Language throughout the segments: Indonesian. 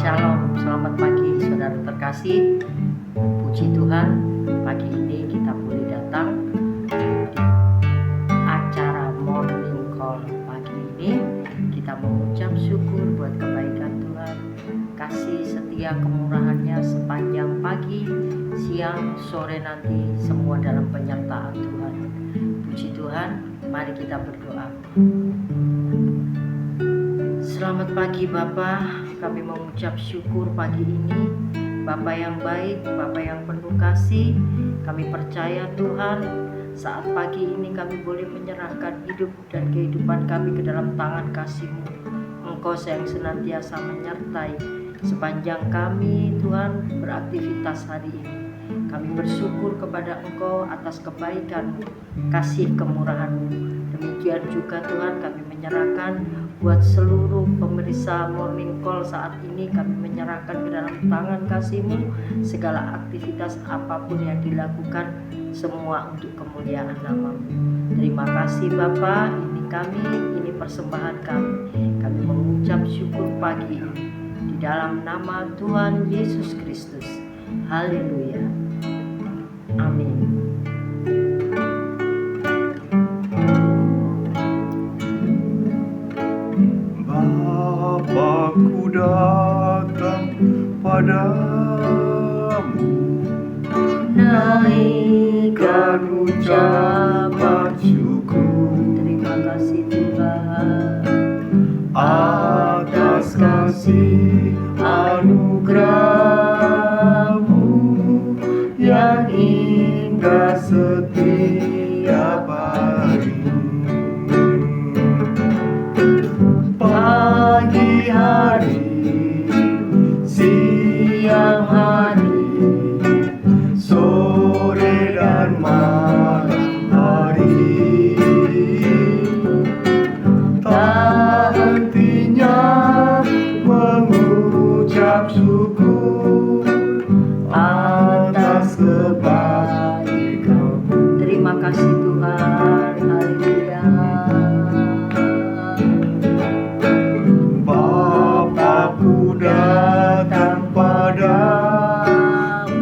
Shalom, selamat pagi saudara terkasih. Puji Tuhan, pagi ini kita boleh datang di acara Morning Call. Pagi ini kita mengucap syukur buat kebaikan Tuhan, kasih setia kemurahannya sepanjang pagi, siang, sore nanti, semua dalam penyertaan Tuhan. Puji Tuhan, mari kita berdoa. Selamat pagi Bapa, kami mengucap syukur pagi ini. Bapa yang baik, Bapa yang penuh kasih, kami percaya Tuhan, saat pagi ini kami boleh menyerahkan hidup dan kehidupan kami ke dalam tangan kasih-Mu. Engkau yang senantiasa menyertai sepanjang kami Tuhan beraktivitas hari ini. Kami bersyukur kepada Engkau atas kebaikan-Mu, kasih kemurahan-Mu. Demikian juga Tuhan kami menyerahkan buat seluruh pemirsa Morning Call saat ini, kami menyerahkan ke dalam tangan kasih-Mu segala aktivitas apapun yang dilakukan, semua untuk kemuliaan nama-Mu. Terima kasih Bapa, ini kami, ini persembahan kami. Kami mengucap syukur pagi ini di dalam nama Tuhan Yesus Kristus. Haleluya. Amin. Bapa-Ku datang padamu, naikkan ucapan syukur. Terima kasih Tuhan atas kasih anugerah-Mu yang indah setiap hari. Pagi hari, siang hari, sore dan malam hari, tak hentinya mengucap syukur atas kebaikan. Terima kasih Tuhan. Haleluya. Bapa-Ku datang padamu,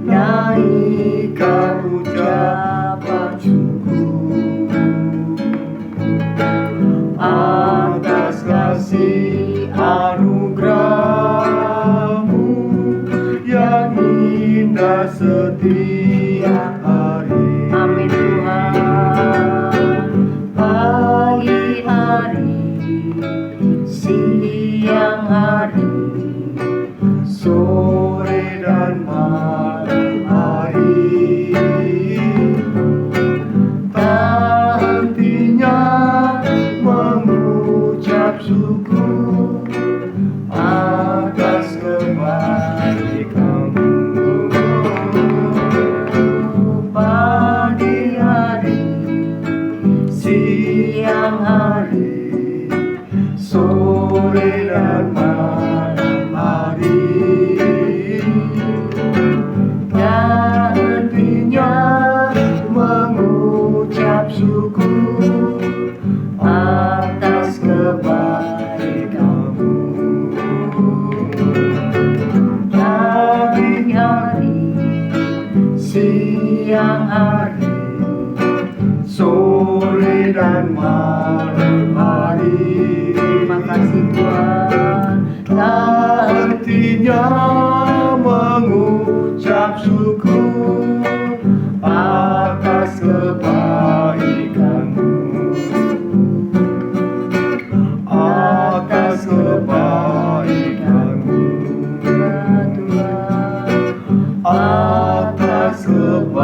naikkan ucapan syukur atas kasih anugerah-Mu yang indah setiap hari. Amin Tuhan. Pagi hari, siang hari, sore dan malam hari, tak hentinya mengucap syukur atas kebaikan-Mu. Pagi hari, siang hari, sore dan malam hari, tak hentinya mengucap syukur atas kebaikan-Mu. Pagi hari, siang hari, sore dan malam hari, Terima kasih Tuhan. tak hentinya mengucap syukur atas kebaikan-Mu, atas kebaikan-Mu, atas kebaikan-Mu.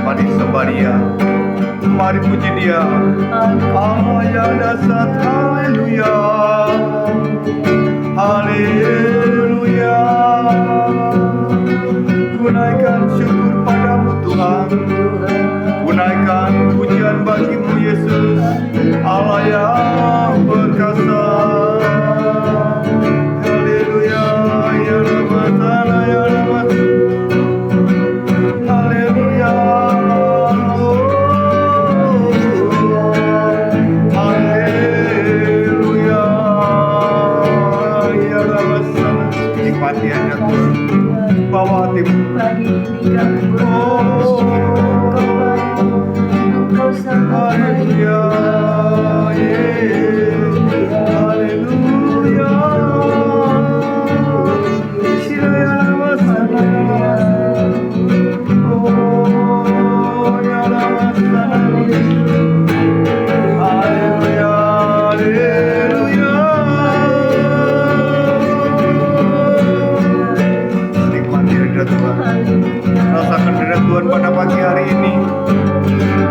Mari sembah Dia, mari puji Dia. Allah yang dahsyat, haleluya, haleluya. Ku naikkan syukur padamu Tuhan, ku naikkan pujian bagi-Mu Yesus, Allah yang perkasa. Haleluya, ya Rabbana, ya Rabbana. Haleluya, oh, haleluya. pagi hari ini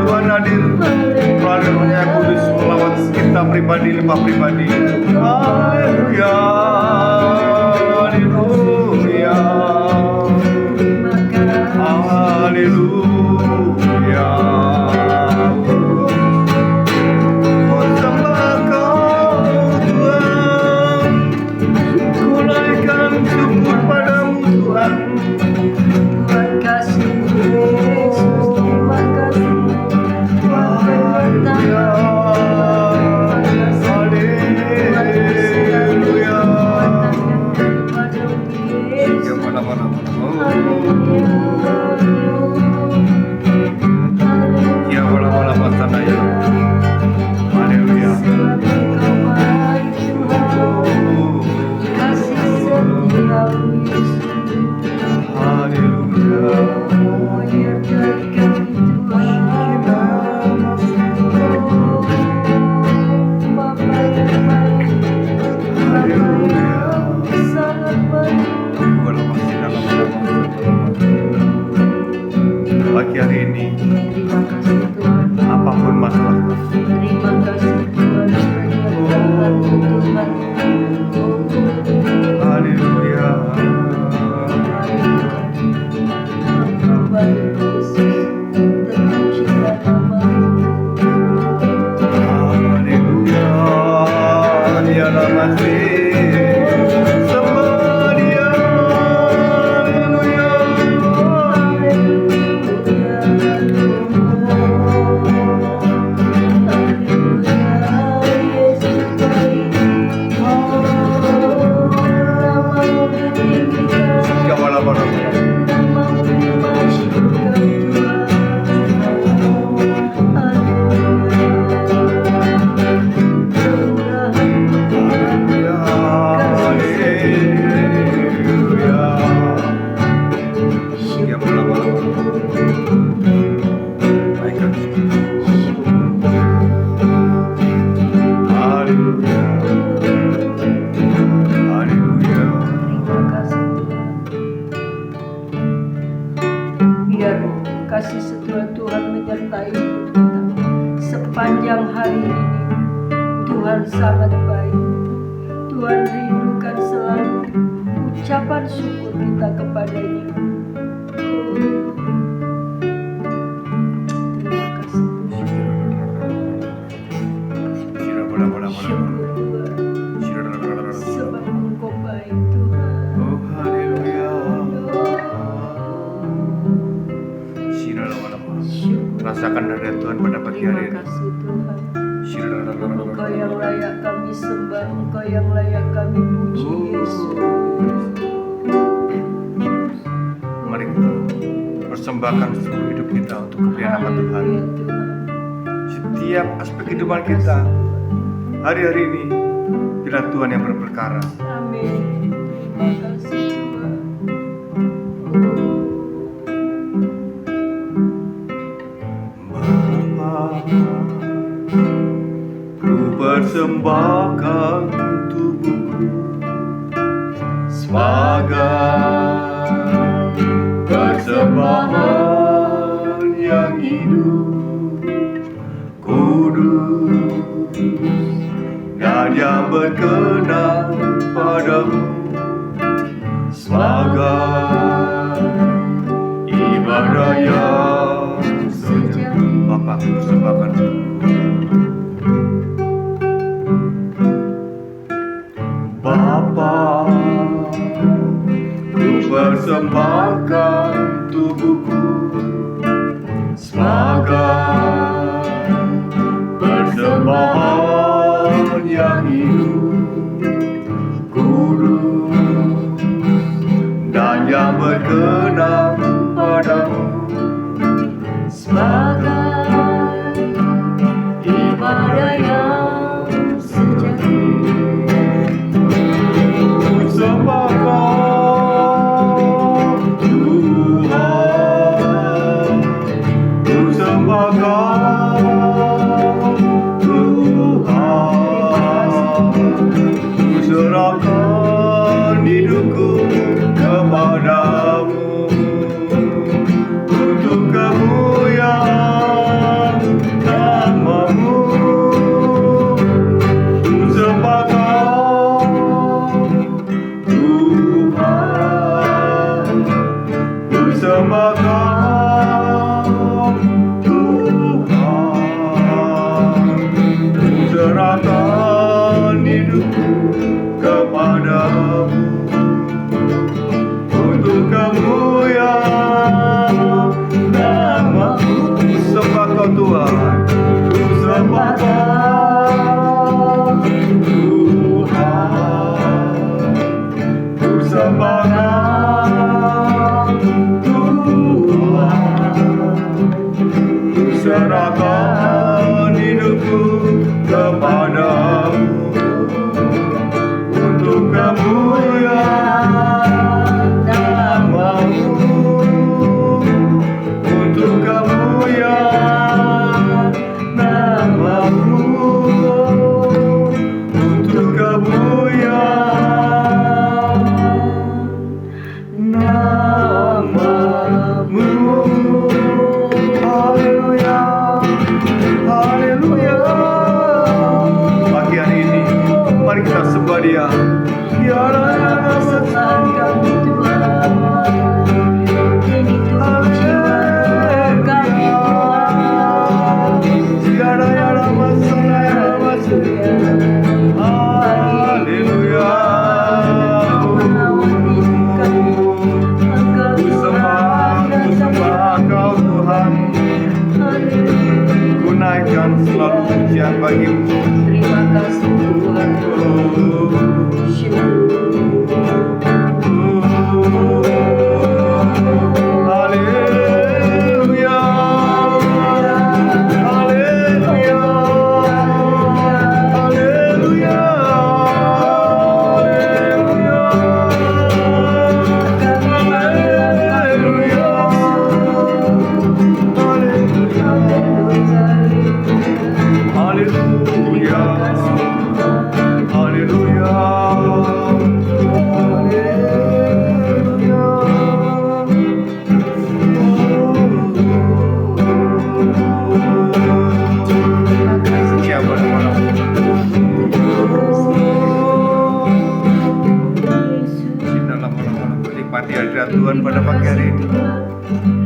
Tuhan hadir melalui Roh Yang Kudus melawat kita pribadi, lembah pribadi. Haleluya, haleluya, haleluya. Ku sembah Kau Tuhan, ku naikkan syukur padamu Tuhan. Terima kasih Yesus, terima kasih. Haleluya, haleluya. Ya mana. Ya mana sana ya. Haleluya. Pagi hari ini, Terima kasih Tuhan. apapun masalah, Terima kasih Tuhan. Tuhan. haleluya, haleluya, ya namase, sembah Dia, haleluya. Ya mana. Haleluya, haleluya. Ya mana. Naikkan haleluya, haleluya. Terima kasih Tuhan. Biar kasih setia Tuhan menyertai hidup kita sepanjang hari ini. Tuhan sangat baik. Tuhan rindukan selalu ucapan syukur kita kepadanya. Terima kasih Tuhan. Syukur Tuhan, sebab Engkau baik Tuhan. Oh haleluya. Syukur. Rasakan dari Tuhan pada pagi hari Terima ini. kasih Tuhan. Engkau yang layak kami sembah, Engkau yang layak kami puji Yesus. Mari kita persembahkan seluruh hidup kita untuk kemuliaan nama Tuhan. Haleluya, Tuhan. Setiap aspek kehidupan kita hari-hari ini biar Tuhan yang berperkara. Amin. Terima kasih Tuhan. Bapa, ku persembahkan tubuhku sebagai persembahan yang hidup, kudus, dan yang berkenan padamu, sebagai ibadah yang sejati. Bapa, ku persembahkan Bapa, ku persembahkan tubuhku sebagai persembahan yang hidup, kudus, Tuhan, ku serahkan hidupku kepadamu untuk kemuliaan nama-Mu. Sembah Kau Tuhan, ku sembah Kau Tuhan, ku sembah Kau Tuhan, ku serahkan hidupku kepadamu untuk kemuliaan nama-Mu, untuk kemuliaan nama-Mu, untuk kemuliaan nama-Mu. Haleluya, haleluya. Pagi hari ini mari kita sembah Dia. Ya selalu pujian bagi-Mu. Terima kasih Tuhan. Haleluya, haleluya, haleluya, haleluya, haleluya, ya menikmati hadirat Tuhan pada pagi hari ini.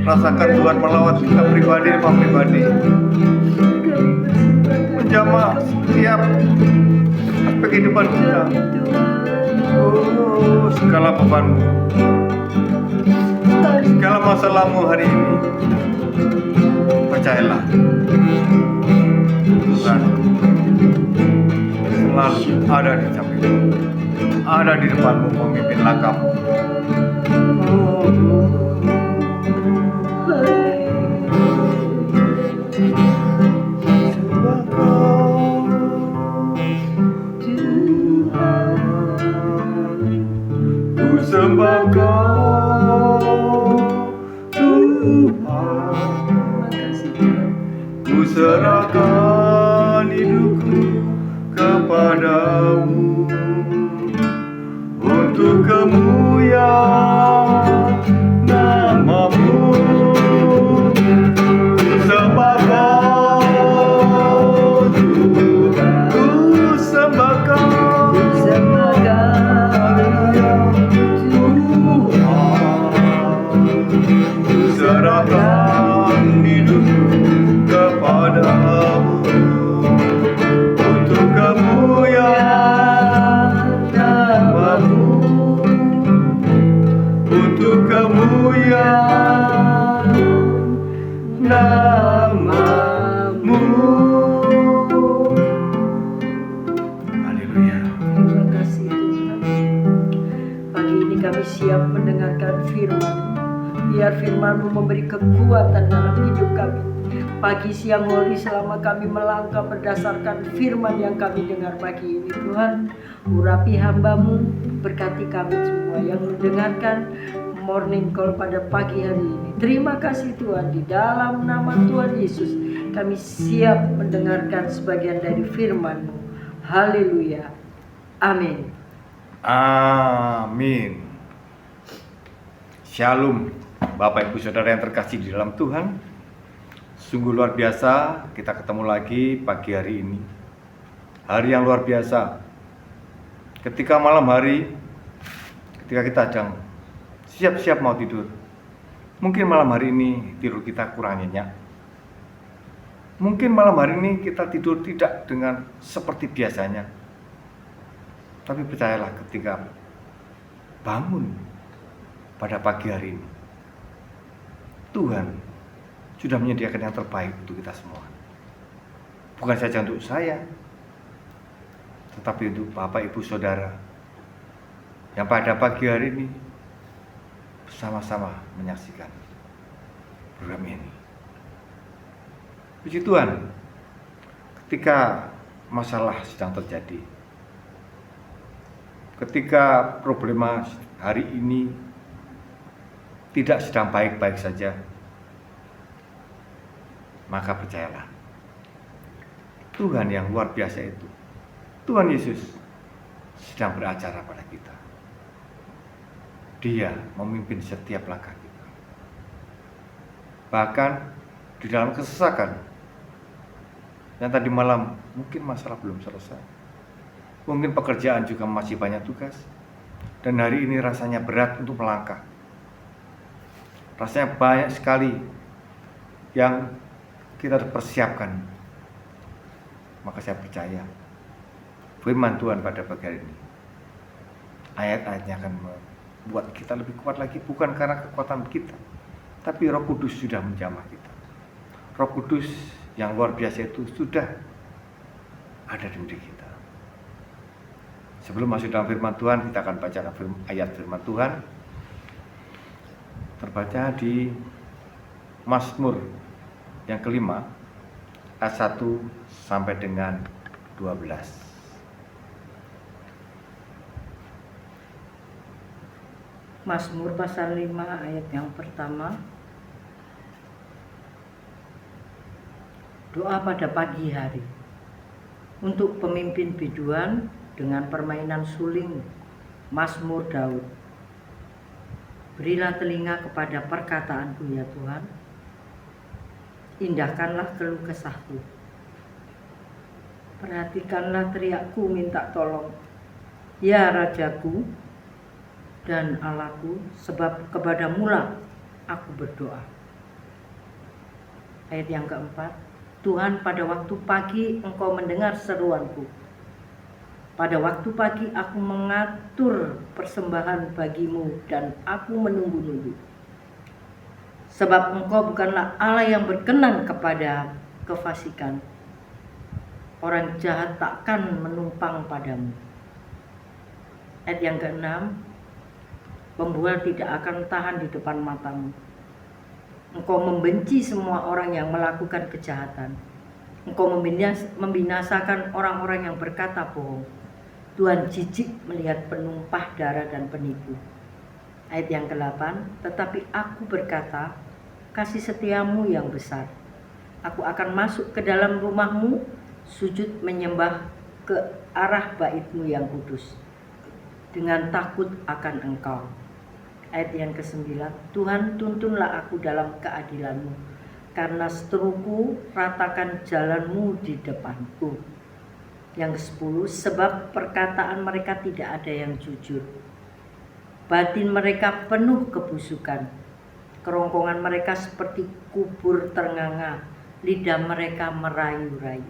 Rasakan Tuhan melawat kita pribadi demi pribadi, menjamah setiap aspek kehidupan kita. Segala bebanmu, segala masalahmu hari ini, percayalah Tuhan selalu ada di sampingmu, ada di depanmu, memimpin langkahmu. Ku sembah Kau Tuhan, ku serahkan hidupku kepadamu untuk kemuliaan nama-Mu. Ku sembah Kau Tuhan, ku sembah Kau, haleluya, ku serahkan hidupku kepadamu untuk kemuliaan nama-Mu, untuk kemuliaan nama-Mu. Haleluya. Terima kasih Tuhan. Pagi ini kami siap mendengarkan firman. Biar firman-Mu memberi kekuatan dalam hidup kami. Pagi, siang, hari selama kami melangkah berdasarkan firman yang kami dengar pagi ini. Tuhan, urapi hamba-Mu, berkati kami semua yang mendengarkan morning call pada pagi hari ini. Terima kasih Tuhan, di dalam nama Tuhan Yesus kami siap mendengarkan sebagian dari firman-Mu. Haleluya. Amin. Amin. Shalom, Bapak Ibu Saudara yang terkasih di dalam Tuhan. Sungguh luar biasa kita ketemu lagi pagi hari ini. Hari yang luar biasa. Ketika malam hari, ketika kita sedang siap-siap mau tidur, mungkin malam hari ini tidur kita kurang nyenyak. Mungkin malam hari ini kita tidur tidak dengan seperti biasanya. Tapi percayalah, ketika bangun pada pagi hari ini, Tuhan sudah menyediakan yang terbaik untuk kita semua. Bukan saja untuk saya, tetapi untuk Bapak, Ibu, Saudara yang pada pagi hari ini bersama-sama menyaksikan program ini. Puji Tuhan, ketika masalah sedang terjadi, ketika problema hari ini tidak sedang baik-baik saja, maka percayalah, Tuhan yang luar biasa itu, Tuhan Yesus, sedang beracara pada kita. Dia memimpin setiap langkah kita. Bahkan di dalam kesesakan yang tadi malam mungkin masalah belum selesai, mungkin pekerjaan juga masih banyak tugas, dan hari ini rasanya berat untuk melangkah. Rasanya banyak sekali yang kita harus persiapkan. Maka saya percaya firman Tuhan pada pagi hari ini, ayat-ayatnya akan membuat kita lebih kuat lagi, bukan karena kekuatan kita, tapi Roh Kudus sudah menjamah kita. Roh Kudus yang luar biasa itu sudah ada di diri kita. Sebelum masuk dalam firman Tuhan, kita akan bacakan ayat firman Tuhan terbaca di Mazmur yang kelima, ayat 1 sampai dengan 12. Mazmur pasal 5 ayat yang pertama. Doa pada pagi hari. Untuk pemimpin biduan dengan permainan suling, Mazmur Daud. Berilah telinga kepada perkataanku ya Tuhan. Indahkanlah keluh kesahku. Perhatikanlah teriakku minta tolong. Ya Rajaku dan Allahku, sebab kepadamulah aku berdoa. Ayat yang keempat. Tuhan, pada waktu pagi Engkau mendengar seruanku. Pada waktu pagi aku mengatur persembahan bagimu dan aku menunggu-nunggu. Sebab Engkau bukanlah Allah yang berkenan kepada kefasikan. Orang jahat takkan menumpang padamu. Ayat yang keenam. Pembual tidak akan tahan di depan matamu. Engkau membenci semua orang yang melakukan kejahatan. Engkau membinasakan orang-orang yang berkata bohong. Tuhan jijik melihat penumpah darah dan penipu. Ayat yang ke-8, tetapi aku berkata, kasih setiamu yang besar. Aku akan masuk ke dalam rumahmu, sujud menyembah ke arah baitmu yang kudus. Dengan takut akan Engkau. Ayat yang ke-9, Tuhan tuntunlah aku dalam keadilanmu, karena seteruku ratakan jalanmu di depanku. Yang ke-10, sebab perkataan mereka tidak ada yang jujur. Batin mereka penuh kebusukan. Kerongkongan mereka seperti kubur ternganga, lidah mereka merayu-rayu.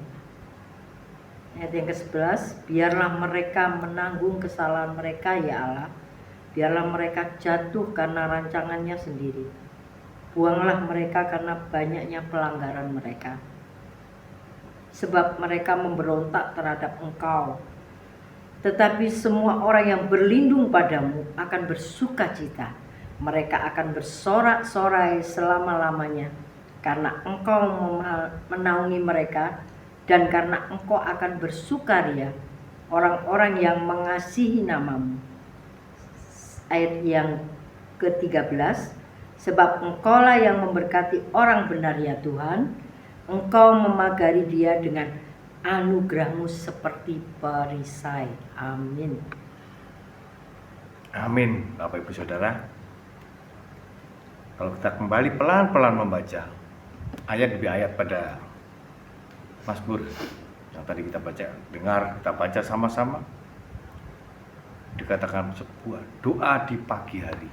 Ayat yang ke-11, biarlah mereka menanggung kesalahan mereka ya Allah. Biarlah mereka jatuh karena rancangannya sendiri. Buanglah mereka karena banyaknya pelanggaran mereka. Sebab mereka memberontak terhadap Engkau. Tetapi semua orang yang berlindung padamu akan bersuka cita. Mereka akan bersorak-sorai selama-lamanya. Karena Engkau menaungi mereka. Dan karena Engkau akan bersukaria orang-orang yang mengasihi namamu. Ayat yang ke-13, sebab Engkaulah yang memberkati orang benar ya Tuhan, Engkau memagari dia dengan anugerah-Mu seperti perisai. Amin. Amin, Bapak Ibu Saudara. Kalau kita kembali pelan-pelan membaca ayat demi ayat pada Mazmur yang tadi kita baca sama-sama, dikatakan sebuah doa di pagi hari.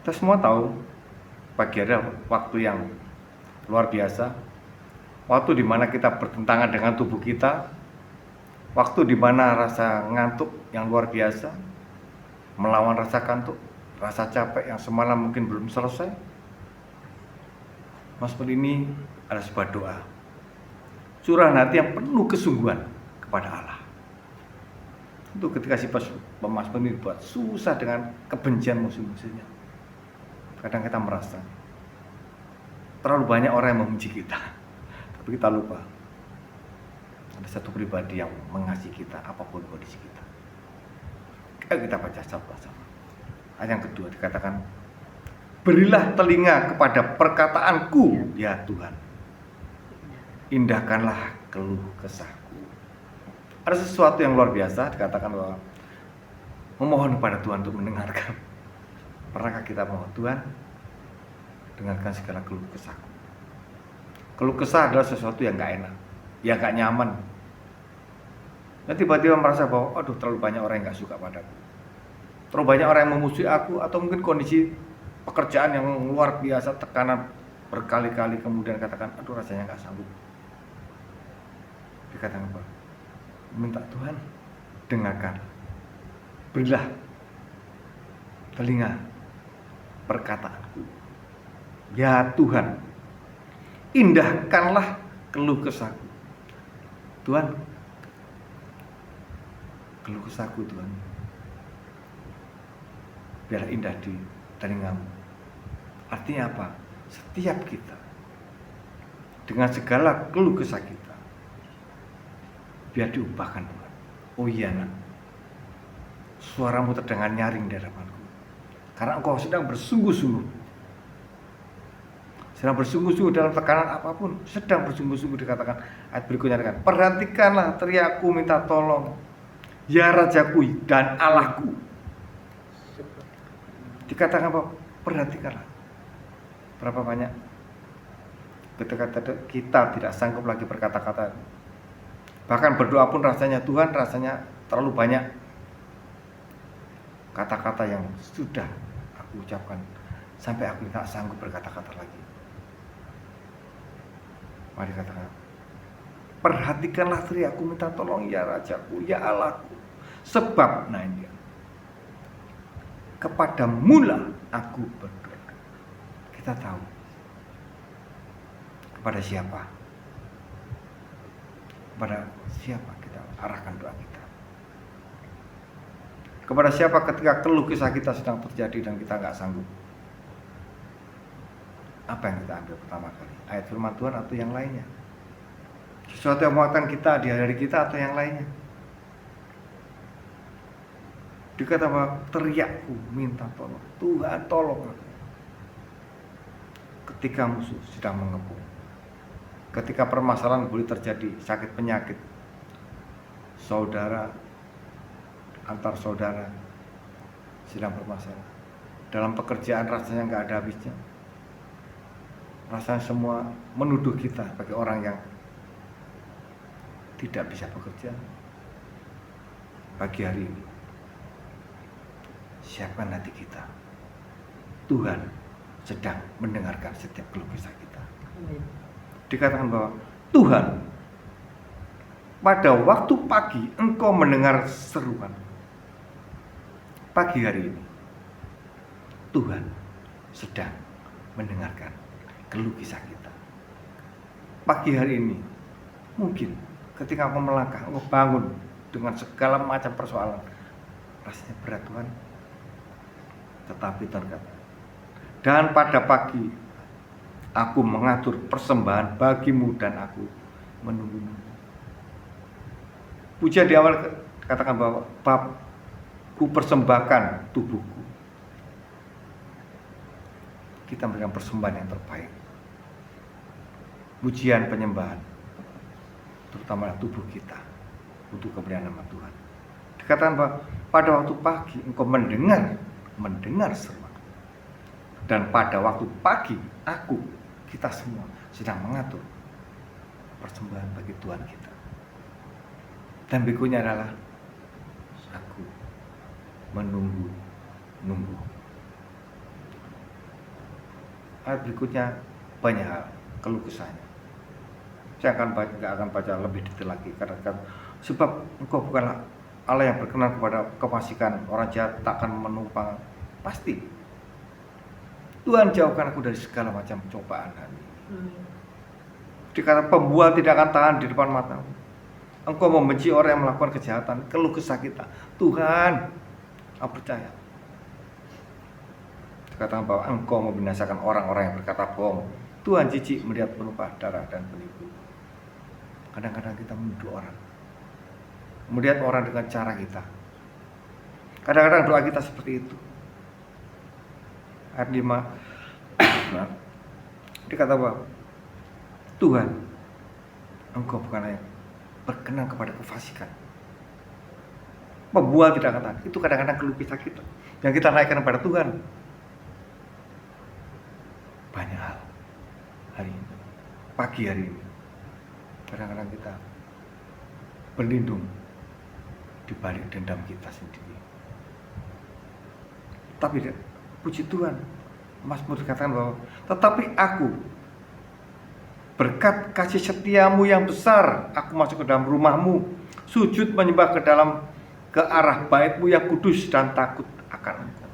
Kita semua tahu pagi hari adalah waktu yang luar biasa. Waktu di mana kita bertentangan dengan tubuh kita, waktu di mana rasa ngantuk yang luar biasa melawan rasa kantuk, rasa capek yang semalam mungkin belum selesai. Mazmur ini adalah sebuah doa, curahan hati yang penuh kesungguhan kepada Allah. Itu ketika si pemazmur ini buat susah dengan kebencian musuh-musuhnya. Kadang kita merasa terlalu banyak orang yang membenci kita, tapi kita lupa ada satu pribadi yang mengasihi kita apapun kondisi kita. Kita baca sama-sama. Ayat yang kedua dikatakan, berilah telinga kepada perkataanku, ya Tuhan. Indahkanlah keluh kesahku. Ada sesuatu yang luar biasa dikatakan bahwa memohon kepada Tuhan untuk mendengarkan. Pernahkah kita mohon, Tuhan, dengarkan segala keluh kesahku. Keluh kesah adalah sesuatu yang gak enak, yang gak nyaman. Dan tiba-tiba merasa bahwa aduh, terlalu banyak orang yang gak suka padaku, terlalu banyak orang yang memusuhi aku, atau mungkin kondisi pekerjaan yang luar biasa, tekanan berkali-kali, kemudian katakan aduh, rasanya gak sanggup. Dikatakan apa? Minta Tuhan, dengarkan, berilah telinga perkataanku, ya Tuhan, indahkanlah keluh kesahku. Tuhan, keluh kesahku Tuhan, biar indah di telingamu. Artinya apa? Setiap kita dengan segala keluh kesah kita, biar diubahkan Tuhan. Oh iya nak, suaramu terdengar nyaring di hadapanku, karena engkau sedang bersungguh-sungguh, dalam tekanan apapun, sedang bersungguh-sungguh. Dikatakan ayat berikutnya, dikatakan, perhatikanlah teriakku minta tolong, ya Rajaku dan Allahku. Dikatakan apa? Perhatikanlah. Berapa banyak ketika kita tidak sanggup lagi berkata-kata, bahkan berdoa pun rasanya, Tuhan, rasanya terlalu banyak kata-kata yang sudah aku ucapkan sampai aku tidak sanggup berkata-kata lagi. Mari katakan, perhatikanlah teriakku minta tolong, ya Rajaku, ya Allahku, sebab nah ini kepada mula aku berdoa. Kita tahu kepada siapa kita arahkan doa kita. Kepada siapa ketika keluh kesah kita sedang terjadi dan kita nggak sanggup. Apa yang kita ambil pertama kali? Ayat firman Tuhan atau yang lainnya? Sesuatu yang menguatkan kita di hari kita atau yang lainnya? Dikata bahwa teriakku minta tolong, Tuhan tolong aku. Ketika musuh sedang mengepung, ketika permasalahan boleh terjadi, sakit penyakit, saudara antar saudara sedang bermasalah, dalam pekerjaan rasanya nggak ada habisnya, rasanya semua menuduh kita sebagai orang yang tidak bisa bekerja. Pagi hari ini siapkan hati kita, Tuhan sedang mendengarkan setiap keluh kesah kita. Dikatakan bahwa Tuhan, pada waktu pagi engkau mendengar seruan. Pagi hari ini Tuhan sedang mendengarkan keluh kesah kita. Pagi hari ini mungkin ketika engkau melangkah, engkau bangun dengan segala macam persoalan, rasanya berat Tuhan. Tetapi terkata, dan pada pagi aku mengatur persembahan bagimu dan aku menunggumu. Pujian di awal katakan bahwa Babku persembahkan tubuhku. Kita memberikan persembahan yang terbaik, pujian penyembahan, terutama tubuh kita untuk kemuliaan nama Tuhan. Dikatakan bahwa pada waktu pagi engkau mendengar seruan, dan pada waktu pagi kita semua sedang mengatur persembahan bagi Tuhan kita. Dan berikutnya adalah aku menunggu. Ayat berikutnya banyak hal. keluh kesahnya. Saya nggak akan baca lebih detail lagi karena sebab Engkau bukanlah Allah yang berkenan kepada kefasikan. Orang jahat tak akan menumpang. Pasti Tuhan, jauhkan aku dari segala macam cobaan hari ini. Dikata pembual tidak akan tahan di depan matamu. Engkau membenci orang yang melakukan kejahatan. Keluh kesah kita, Tuhan, aku percaya. Dikatakan bahwa Engkau membinasakan orang-orang yang berkata bohong. Tuhan jijik melihat penumpah darah dan penipu. Kadang-kadang kita menuduh orang, melihat orang dengan cara kita. Kadang-kadang doa kita seperti itu. Ayat 5 dikata bahwa Tuhan, Engkau bukan yang berkenan kepada kefasikan. Pembual tidak akan tahan. Itu kadang-kadang keluh kesah kita yang kita naikkan kepada Tuhan. Banyak hal hari ini, pagi hari ini, kadang-kadang kita berlindung di balik dendam kita sendiri. Tapi puji Tuhan, Mazmur dikatakan bahwa tetapi aku, berkat kasih setiamu yang besar, aku masuk ke dalam rumahmu, sujud menyembah ke arah baitmu yang kudus dan takut akan Engkau.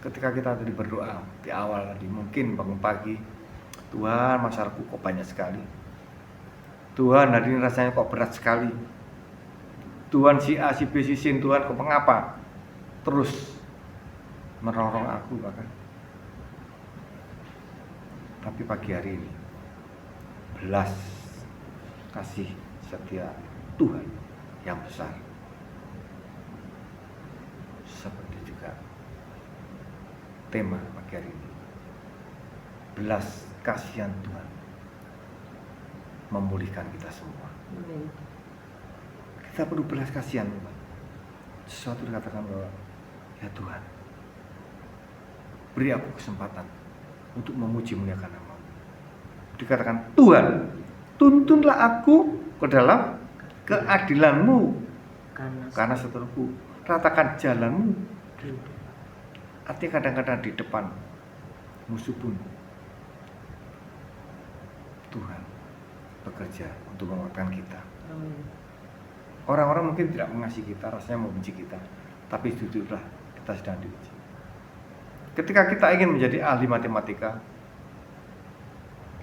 Ketika kita tadi berdoa di awal tadi, mungkin bangun pagi, Tuhan, masalahku kok banyak sekali. Tuhan, hari ini rasanya kok berat sekali. Tuhan, si A, si B, si C, Tuhan, kok mengapa terus merongrong aku bahkan. Tapi pagi hari ini, belas kasih setia Tuhan yang besar, seperti juga tema pagi hari ini, belas kasihan Tuhan memulihkan kita semua. Kita perlu belas kasihan Tuhan. Sesuatu dikatakan bahwa ya Tuhan, beri aku kesempatan untuk memuji muliakan nama-Mu. Dikatakan Tuhan, tuntunlah aku ke dalam keadilan-Mu, karena seterusku ratakan jalan-Mu. Artinya kadang-kadang di depan musuh pun Tuhan bekerja untuk menguatkan kita. Orang-orang mungkin tidak mengasihi kita, rasanya membenci kita, tapi jujurlah kita sedang diuji. Ketika kita ingin menjadi ahli matematika,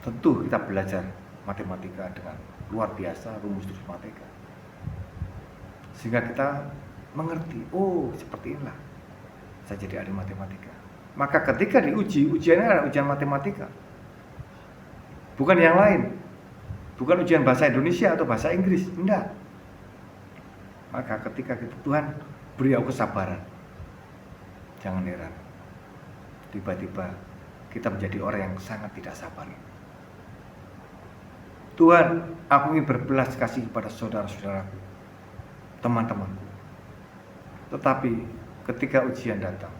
tentu kita belajar matematika dengan luar biasa, rumus matematika, sehingga kita mengerti, oh seperti inilah saya jadi ahli matematika. Maka ketika diuji, ujiannya adalah ujian matematika, bukan yang lain, bukan ujian bahasa Indonesia atau bahasa Inggris, enggak. Maka ketika kita, Tuhan beri aku kesabaran, jangan heran tiba-tiba kita menjadi orang yang sangat tidak sabar. Tuhan, aku ingin berbelas kasih kepada saudara-saudaraku, teman-temanku. Tetapi ketika ujian datang,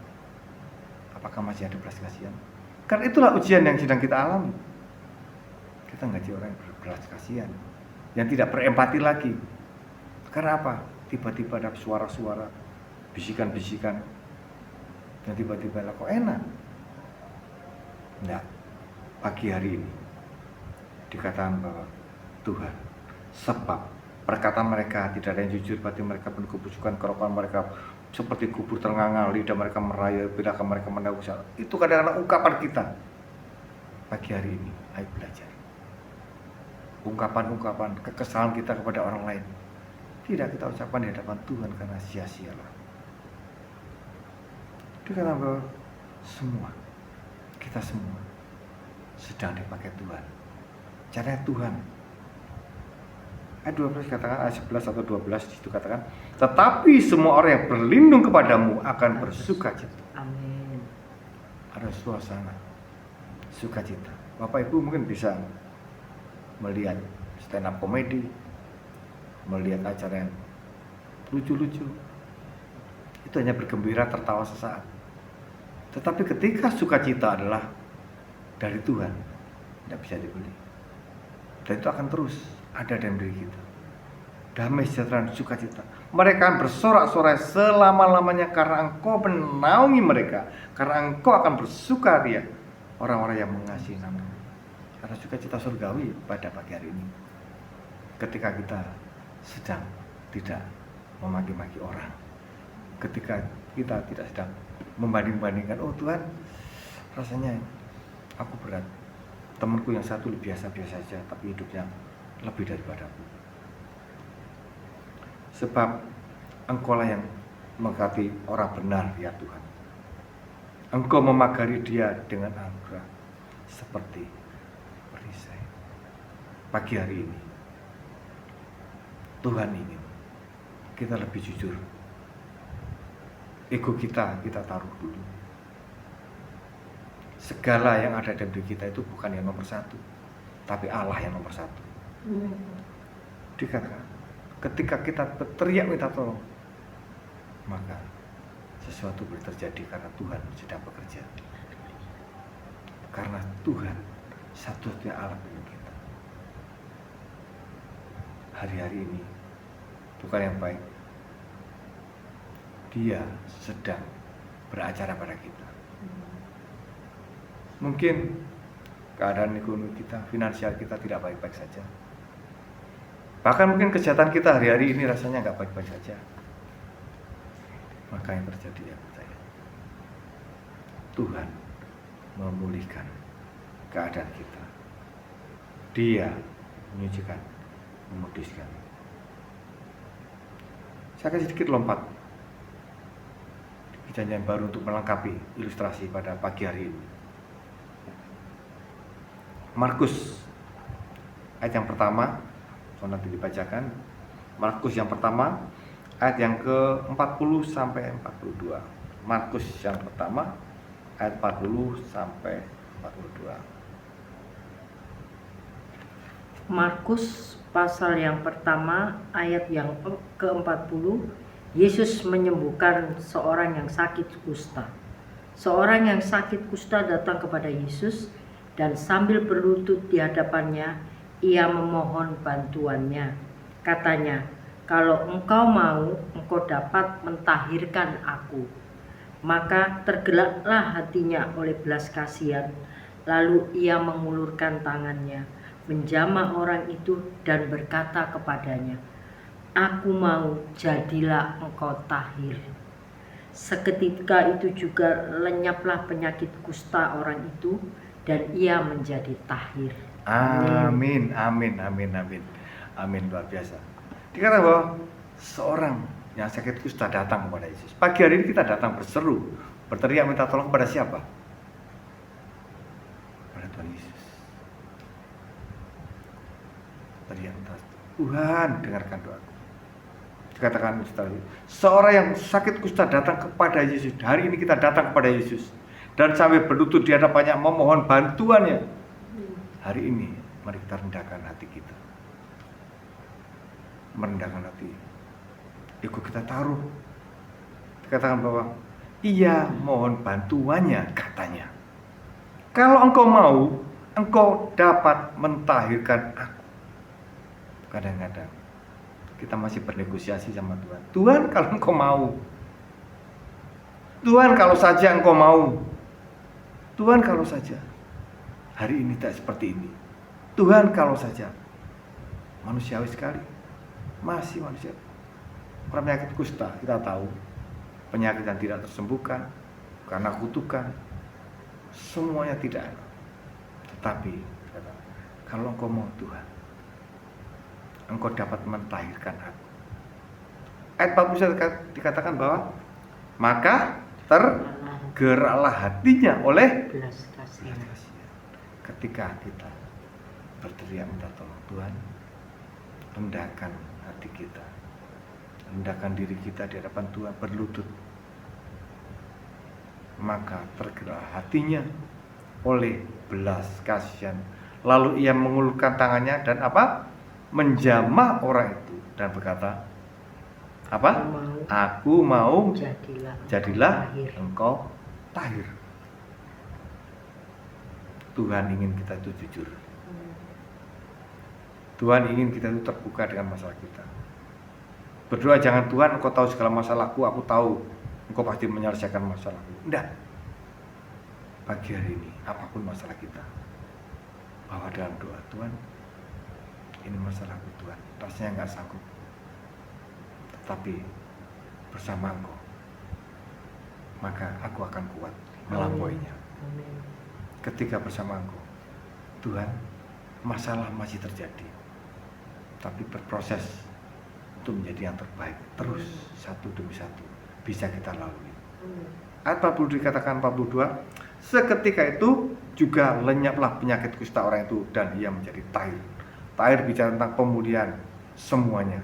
apakah masih ada belas kasihan? Karena itulah ujian yang sedang kita alami. Kita nggak jadi orang yang berbelas kasihan, yang tidak berempati lagi. Karena apa? Tiba-tiba ada suara-suara, bisikan-bisikan, dan tiba-tiba kok enak. Nah, pagi hari ini dikatakan bahwa Tuhan, sebab perkataan mereka tidak ada yang jujur, berarti mereka penuh kebusukan, kerokan mereka seperti kubur ternganga, lidah mereka merayap, bidakah mereka mendagus. Itu kadang-kadang ungkapan kita pagi hari ini. Ayo belajar ungkapan-ungkapan kekesalan kita kepada orang lain tidak kita ucapkan di hadapan Tuhan karena sia-sialah. Dikatakan bahwa kita semua sedang dipakai Tuhan. Caranya Tuhan. Ayat 12 katakan, ayat 11 atau 12 itu katakan, tetapi semua orang yang berlindung kepadamu akan bersukacita. Amin. Ada suasana sukacita. Bapak Ibu mungkin bisa melihat stand up komedi, melihat acara yang lucu-lucu, itu hanya bergembira, tertawa sesaat. Tetapi ketika sukacita adalah dari Tuhan, tidak bisa dibeli, dan itu akan terus ada dalam diri kita. Damai sejahtera dan sukacita, mereka akan bersorak-sorai selama-lamanya karena Engkau menaungi mereka, karena Engkau akan bersukaria orang-orang yang mengasihi nama-Mu. karena sukacita surgawi pada pagi hari ini. Ketika kita sedang tidak memaki-maki orang, ketika kita tidak sedang membanding-bandingkan, oh Tuhan, rasanya aku berat, temanku yang satu biasa-biasa saja tapi hidupnya lebih daripadaku. Sebab Engkau lah yang mengasihi orang benar ya Tuhan. Engkau memagari dia dengan anugerah seperti perisai. Pagi hari ini Tuhan ingin kita lebih jujur. Ego kita taruh dulu. Segala yang ada dalam diri kita itu bukan yang nomor satu, tapi Allah yang nomor satu. Dikatakan, ketika kita berteriak minta tolong, maka sesuatu boleh terjadi karena Tuhan sedang bekerja. Karena Tuhan satu-satunya Allah bagi kita. Hari-hari ini bukan yang baik, Dia sedang beracara pada kita. Mungkin keadaan ekonomi kita, finansial kita tidak baik-baik saja. Bahkan mungkin kejahatan kita hari-hari ini rasanya nggak baik-baik saja. Maka yang terjadi ya percaya, Tuhan memulihkan keadaan kita. Dia menyucikan, memuduskan. Saya akan sedikit lompat perjanjian baru untuk melengkapi ilustrasi pada pagi hari ini. Markus ayat yang pertama, nanti dibacakan. Markus yang pertama ayat yang ke-40 sampai 42. Markus yang pertama ayat 40 sampai 42. Markus pasal yang pertama ayat yang ke-40. Yesus menyembuhkan seorang yang sakit kusta. Seorang yang sakit kusta datang kepada Yesus dan sambil berlutut di hadapannya, ia memohon bantuannya. Katanya, "Kalau engkau mau, engkau dapat mentahirkan aku." Maka tergeraklah hatinya oleh belas kasihan. Lalu ia mengulurkan tangannya, menjamah orang itu dan berkata kepadanya, "Aku mau, jadilah engkau tahir." Seketika itu juga lenyaplah penyakit kusta orang itu dan ia menjadi tahir. Amin, amin, amin, amin, amin, luar biasa. Dikatakan bahwa seorang yang sakit kusta datang kepada Yesus. Pagi hari ini kita datang berseru, berteriak minta tolong kepada siapa? Pada Tuhan Yesus. Teriak minta, Tuhan dengarkan doaku. Dikatakan seorang yang sakit kusta datang kepada Yesus. Hari ini kita datang kepada Yesus dan sampai berlutut di hadapannya memohon bantuannya. Hari ini mari kita rendahkan hati kita, merendahkan hati, ego kita taruh. Dikatakan bahwa ia mohon bantuannya, katanya, "Kalau engkau mau, engkau dapat mentahirkan aku." Kadang-kadang kita masih bernegosiasi sama Tuhan. Tuhan, kalau engkau mau. Tuhan, kalau saja engkau mau. Tuhan, kalau saja. Hari ini tak seperti ini. Tuhan, kalau saja. Manusiawi sekali. Masih manusia. Penyakit kusta, kita tahu. Penyakit yang tidak tersembuhkan karena kutukan. Semuanya tidak. Tetapi, kalau engkau mau Tuhan, engkau dapat mentahirkan aku. Ayat 41 dikatakan bahwa maka tergeraklah hatinya oleh Belas kasihan. ketika kita berteriak minta tolong. Tuhan, rendahkan hati kita, rendahkan diri kita di hadapan Tuhan, berlutut, maka tergerak hatinya oleh belas kasihan. Lalu ia mengulurkan tangannya dan apa? Menjamah orang itu dan berkata, apa? Aku mau, jadilah engkau tahir. Tuhan ingin kita itu jujur. Tuhan ingin kita itu terbuka dengan masalah kita. Berdoa jangan, Tuhan engkau tahu segala masalahku, aku tahu engkau pasti menyelesaikan masalahku. Tidak. Pagi hari ini apapun masalah kita, bahwa dalam doa, Tuhan, ini masalahku Tuhan, rasanya nggak sanggup, tetapi bersama Engkau maka aku akan kuat melampauinya. Amin. Ketika bersama Engkau, Tuhan, masalah masih terjadi, tapi berproses untuk menjadi yang terbaik. Terus satu demi satu bisa kita lalui. Ayat 40 dikatakan 42, seketika itu juga lenyaplah penyakit kusta orang itu dan ia menjadi tahir. Tahir bicara tentang pemulihan semuanya,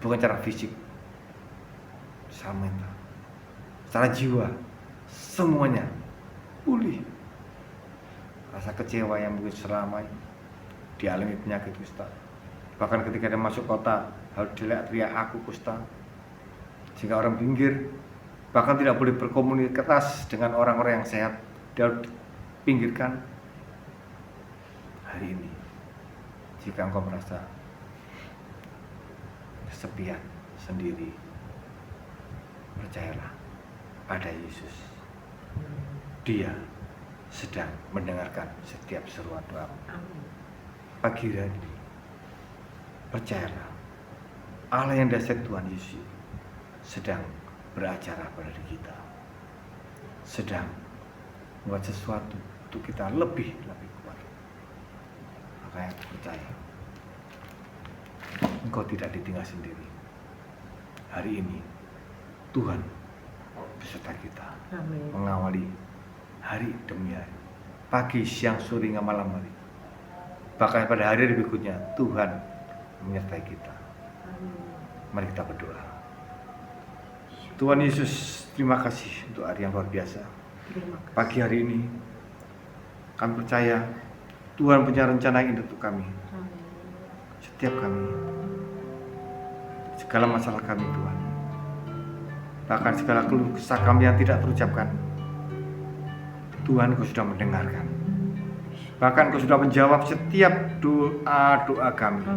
bukan secara fisik, secara mental, secara jiwa, semuanya pulih. Rasa kecewa yang mungkin selama dialami penyakit kusta, bahkan ketika dia masuk kota harus teriak aku kusta, sehingga orang pinggir, bahkan tidak boleh berkomunikasi dengan orang-orang yang sehat, dia harus pinggirkan. Hari ini jika engkau merasa kesepian sendiri, percayalah pada Yesus. Dia sedang mendengarkan setiap seruan doa. Pagi hari ini, percayalah, Allah yang dahsyat Tuhan Yesus sedang beracara pada diri kita, sedang membuat sesuatu untuk kita lebih kuat. Makanya percaya, engkau tidak ditinggal sendiri. Hari ini Tuhan beserta kita. Amin. Mengawali hari demi hari, pagi, siang, sore, hingga malam hari. Bahkan pada hari berikutnya Tuhan menyertai kita. Mari kita berdoa. Tuhan Yesus, terima kasih untuk hari yang luar biasa. Pagi hari ini kami percaya Tuhan punya rencana yang indah untuk kami. Setiap kami, segala masalah kami Tuhan, bahkan segala keluh kesah kami yang tidak terucapkan, Tuhan Kau sudah mendengarkan. Bahkan Kau sudah menjawab setiap doa kami.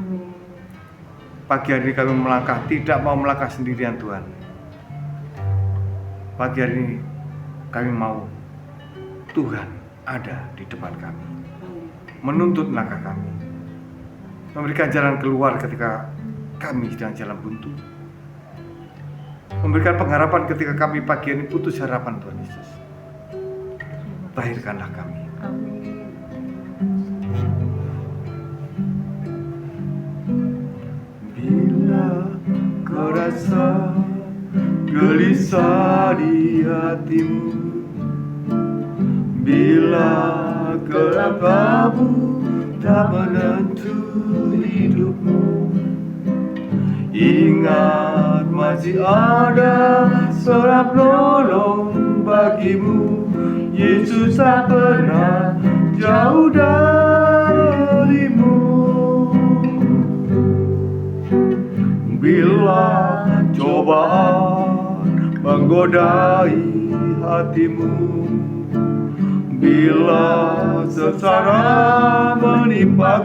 Pagi hari ini kami melangkah, tidak mau melangkah sendirian Tuhan. Pagi hari ini kami mau Tuhan ada di depan kami, menuntut langkah kami, memberikan jalan keluar ketika kami sedang jalan buntu, memberikan pengharapan ketika kami pagi ini putus harapan. Tuhan Yesus, tahirkanlah kami. Bila kau rasa gelisah di hatimu, bila gelap abu tak menentu hidupmu, ingat masih ada seorang penolong bagimu. Yesus tak pernah jauh darimu. Bila cobaan menggodai hatimu, bila sengsara menimpa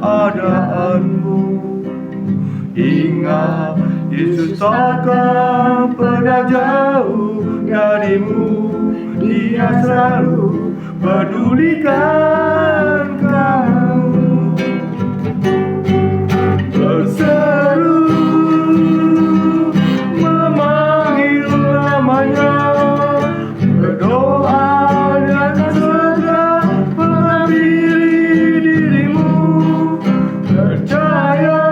keadaanmu, ingat Yesus takkan pernah jauh darimu. Dia selalu pedulikan kamu. Berseru memanggil namanya, berdoa dan segera mengambil dirimu. Percaya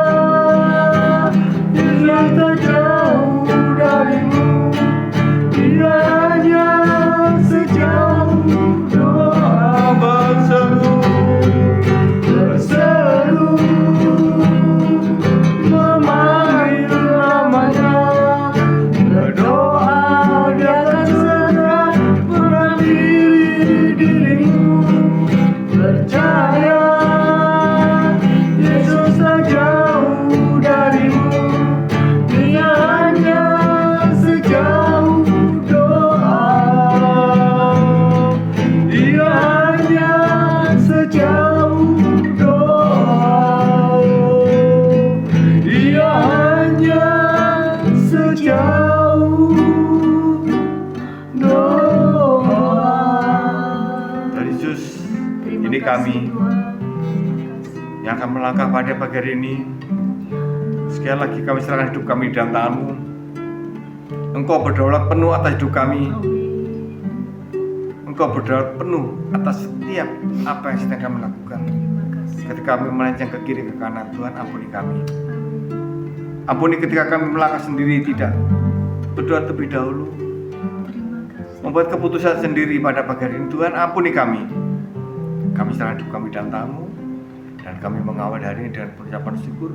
Dia tak jauh darimu. Dia hanya sejauh doa bersama. kami Tuhan. Terima kasih. yang akan melangkah pada pagi hari ini. Sekali lagi kami serahkan hidup kami di dalam tangan-Mu. Engkau berdaulat penuh atas hidup kami. Amin. Engkau berdaulat penuh atas setiap apa yang sedang kami lakukan. Terima kasih. Ketika kami melenceng ke kiri ke kanan, Tuhan ampuni kami. Amin. Ampuni ketika kami melangkah sendiri tidak berdoa terlebih dahulu, Terima kasih. membuat keputusan sendiri pada pagi hari ini. Tuhan ampuni kami. Kami serahkan hidup kami dalam tangan-Mu, dan kami mengawal hari ini dengan pengucapan syukur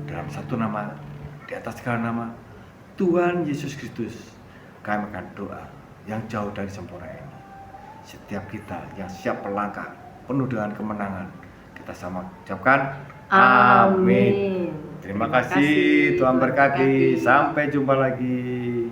dalam satu nama, di atas segala nama, Tuhan Yesus Kristus. Kami akan doa yang jauh dari sempurna ini. Setiap kita yang siap melangkah penuh dengan kemenangan, kita sama ucapkan amin. Amin. Terima kasih, Tuhan berkati. Sampai jumpa lagi.